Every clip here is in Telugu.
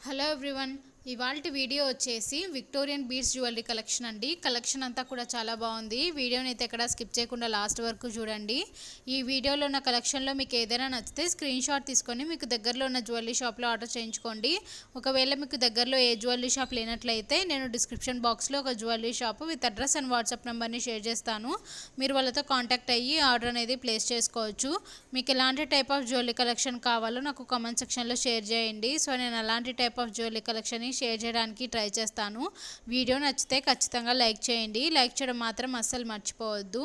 హలో ఎవ్రీవన్, ఇవాల్టి వీడియో వచ్చేసి విక్టోరియన్ బీడ్స్ జ్యువెలరీ కలెక్షన్ అండి. కలెక్షన్ అంతా కూడా చాలా బాగుంది. వీడియోని అయితే ఎక్కడ స్కిప్ చేయకుండా లాస్ట్ వరకు చూడండి. ఈ వీడియోలో ఉన్న కలెక్షన్లో మీకు ఏదైనా నచ్చితే స్క్రీన్ షాట్ తీసుకొని మీకు దగ్గరలో ఉన్న జ్యువెలరీ షాప్లో ఆర్డర్ చేయించుకోండి. ఒకవేళ మీకు దగ్గరలో ఏ జ్యువెలరీ షాప్ లేనట్లయితే నేను డిస్క్రిప్షన్ బాక్స్లో ఒక jewellery shop with address and WhatsApp నెంబర్ని షేర్ చేస్తాను. మీరు వాళ్ళతో కాంటాక్ట్ అయ్యి ఆర్డర్ అనేది ప్లేస్ చేసుకోవచ్చు. మీకు ఎలాంటి టైప్ ఆఫ్ జ్యువెలరీ కలెక్షన్ కావాలో నాకు కామెంట్ సెక్షన్లో షేర్ చేయండి. సో నేను అలాంటి టైప్ ఆఫ్ జ్యువెలరీ కలెక్షన్ని షేర్ చేయడానికి ట్రై చేస్తాను. వీడియో నచ్చితే ఖచ్చితంగా లైక్ చేయండి. లైక్ చేయడం మాత్రం అస్సలు మర్చిపోవద్దు.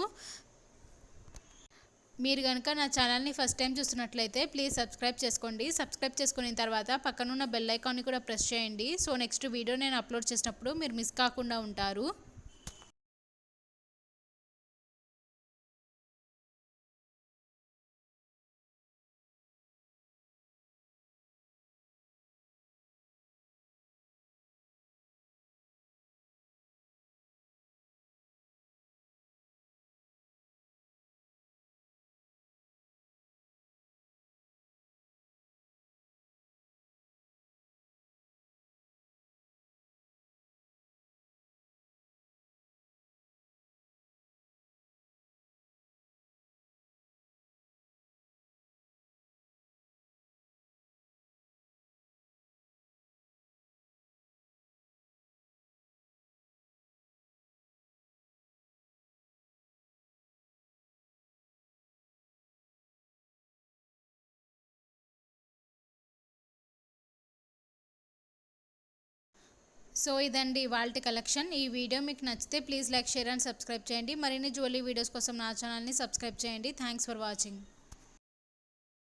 మీరు కనుక నా ఛానల్ని ఫస్ట్ టైం చూస్తున్నట్లయితే ప్లీజ్ సబ్స్క్రైబ్ చేసుకోండి. సబ్స్క్రైబ్ చేసుకున్న తర్వాత పక్కనున్న బెల్ ఐకాన్ని కూడా ప్రెస్ చేయండి. సో నెక్స్ట్ వీడియో నేను అప్లోడ్ చేసినప్పుడు మీరు మిస్ కాకుండా ఉంటారు. సో ఇదండి ఇవాల్టి కలెక్షన్. ఈ వీడియో మీకు నచ్చితే please like, share and subscribe చేయండి. మరిన్ని జ్యువెలరీ వీడియోస్ కోసం నా ఛానల్ని సబ్స్క్రైబ్ చేయండి. Thanks for watching.